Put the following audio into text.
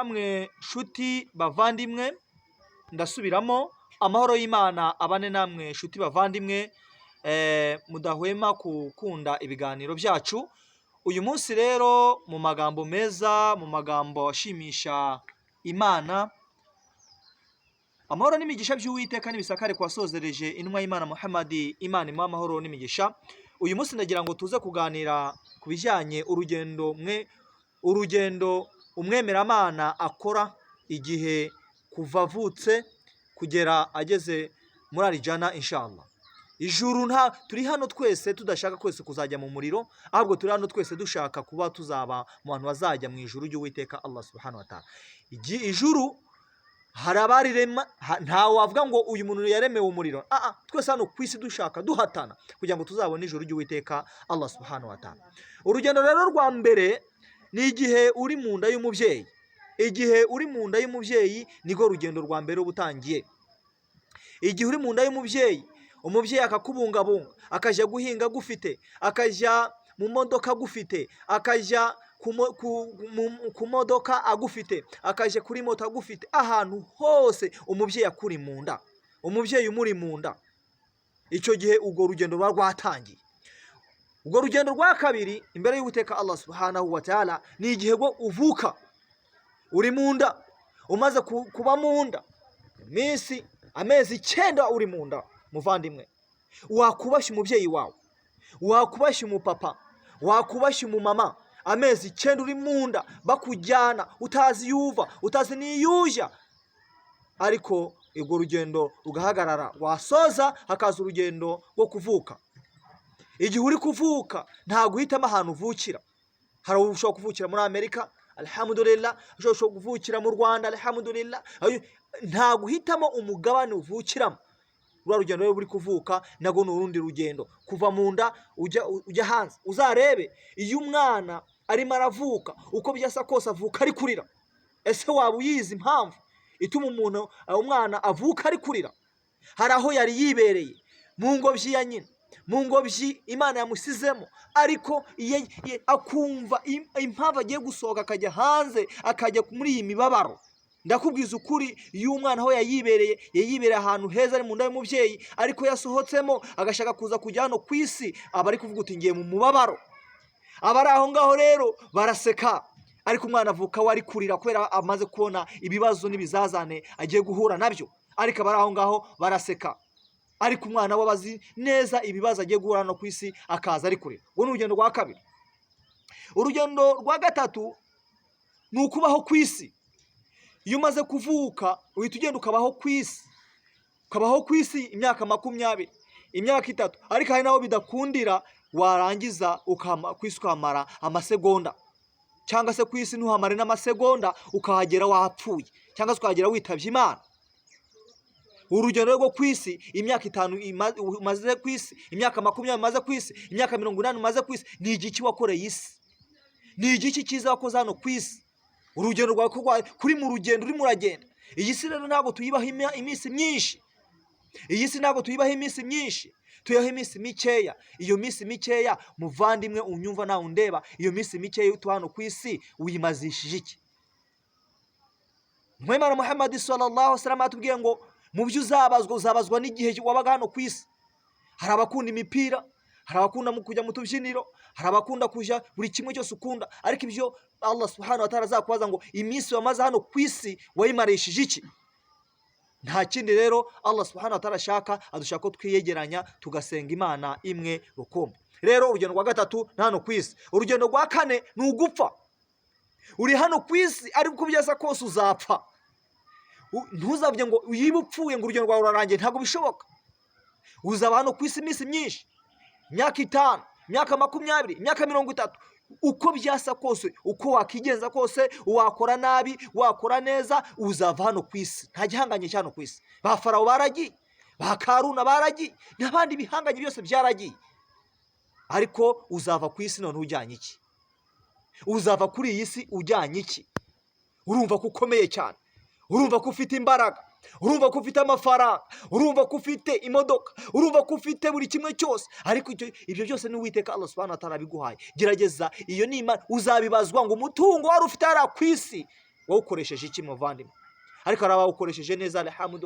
namwe shuti bavandimwe, ndasubiramo, amahoro y'Imana abane namwe shuti bavandimwe, mudahwema gukunda ibiganiro byacu. Uyu munsi rero mu magambo meza, mu magambo ashimisha Imana, amahoro n'imigisha by'Uwiteka n'ibisakare kwasozereje intumwa y'Imana Muhammad, Imana imuha amahoro n'imigisha. Uyu munsi ndagira ngo tuze kuganira ku bijyanye urugendo umwemeramana akora igihe kuva avutse kugera ageze muri arijana inshallah. Ijuru turi hano twese tudashaka kwese kuzajya mu muriro, ahubwo turi hano twese dushaka kuba tuzaba mu bantu bazajya mu ijuru ry'Uwiteka Allah subhanahu wa ta'ala. Ijuru hari abarirema, ntawe wavuga ngo uyu muntu yaremewe umuriro. Twese hano ku isi dushaka duhatana kugira ngo tuzabone ijuru ry'Uwiteka Allah subhanahu wa ta'ala. Urugendo rero rwa mbere ni igihe uri mu nda y'umubyeyi. Igihe uri mu nda y'umubyeyi niko rugendo rwa mbere ubutangiye. Igihe uri mu nda y'umubyeyi, umubyeyi akakubungabunga, akajya guhinga gufite, akajya mu modoka gufite, akajya ku modoka agufite, akajya kuri moto agufite, ahantu hose umubyeyi akuri mu nda, umubyeyi umuri mu nda. Icyo gihe urwo rugendo ruba rwatangiye. Urwo rugendo rwa kabiri imbere y'Uwiteka Allah subhanahu wa ta'ala ni igihe ngo uvuka, uri mu nda, umaze kuba mu nda amezi 9 uri mu nda. Muvandimwe, wakubashye umubyeyi wawe, wakubashye umupapa, wakubashye umumama, amezi 9 uri mu nda bakujyana utazi yuva, utazi niyuja, ariko urwo rugendo rugahagarara, wasoza hakaza urugendo rwo kuvuka. Igihe uri kuvuka nta guhitamo ahantu uvukira. Hari ushobora kuvukira muri Amerika, alhamdulillah, ushobora kuvukira mu Rwanda, alhamdulillah. Nta guhitamo umugabane uvukiramo. Rwa rugendo rwo uri kuvuka nago n'urundi rugendo, kuva mu nda ujya hanze. Uzarebe iyo umwana arimo aravuka, uko byasa kose avuka ari kurira. Ese waba uyizi impamvu ituma umwana avuka ari kurira? Hari aho yari yibereye mu ngobyi ya nyina, mu ngobyi Imana yamusizemo, ariko akumva impamvu agiye gusohoka akajya hanze, akajya muri iyi mibabaro. Ndakubwiza ukuri, iyo umwana aho yayibereye ahantu heza ari mu nda y'umubyeyi, ariko yasohotsemo agashaka kuza kujya hano ku isi, aba ari kuvuga uti ngiye mu mubabaro. Abari aho ngaho rero baraseka, ariko umwana avuka we ari kurira kubera amaze kubona ibibazo n'ibizazane agiye guhura nabyo. Ariko abari aho ngaho baraseka, ariko umwana we abazi neza ibibazo agiye guhura no ku isi, akaza ari kurira. Ubwo ni urugendo rwa kabiri. Urugendo rwa gatatu ni ukubaho ku isi. Iyo umaze kuvuka uhita ugenda ukabaho ku isi, ukabaho ku isi imyaka 20, imyaka 3, ariko hari naho bidakundira, warangiza ku isi ukamara amasegonda, cyangwa se ku isi ntuhamare n'amasegonda ukahagera wapfuye, cyangwa se ukahagera witabye Imana. Urugendo rwo ku isi, imyaka 5 umaze ku isi, imyaka 20 umaze ku isi, imyaka 80 umaze ku isi, ni igiki wakoreye isi? Ni igiki cyiza wakoze hano ku isi? Urugendo rwawe kuri mu rugendo urimo uragenda. Iyi si rero ntabwo tuyibaho iminsi myinshi. Iyi si ntabwo tuyibaho iminsi myinshi, tuyaho iminsi mikeya. Iyo minsi mikeya, muvandimwe unyumva nawe undeba, iyo minsi mikeya utu hano ku isi uyimazishije iki? Mwemana Muhammad sallallahu alaihi wasallam atubwiye ngo mu byo uzabazwa n'igihe wabaga hano ku isi. Hari abakunda imipira, hari abakunda kujya mu tubyiniro, hari abakunda kujya buri kimwe cyose ukunda, ariko ibyo Allah subhanahu wa ta'ala azakubaza ngo iminsi wamaze hano ku isi wayimarishije iki? Nta kindi rero Allah subhanahu wa ta'ala ashaka, adushaka ko twiyegeranya tugasenga Imana imwe rukumbi. Rero urugendo rwa gatatu hano ku isi. Urugendo rwa kane ni ugupfa. Uri hano ku isi ariko uko byasa kose uzapfa. Ntuzabye ngo uyibe upfuye ngo urugendo rwawe rurarangiye, ntabwo bishoboka. Uzaba hano ku isi iminsi myinshi, imyaka 5, imyaka 20, imyaka 30. Uko byasa kose, uko wakigenza kose, wakora nabi, wakora neza, uzava hano ku isi. Nta gihanganye cyano ku isi. Ba Farawo baragiye, ba Karuna baragiye, n'abandi bihanganye byose byaragiye. Ariko uzava ku isi none ujyanye iki? Uzava kuri iyi si ujyanye iki? Urumva ko ukomeye cyane, urumva ko ufite imbaraga, urumva ko ufite amafaranga, urumva ko ufite imodoka, urumva ko ufite buri kimwe cyose, ariko ibyo byose ni Uwiteka Allah subhanahu wa ta'ala biguhaye. Gerageza iyo ni Imana, uzabibazwa ngo umutungo wari ufite ara ku isi wawukoresheje iki muvandimwe? Ariko hari abawukoresheje neza, alhamdulillah.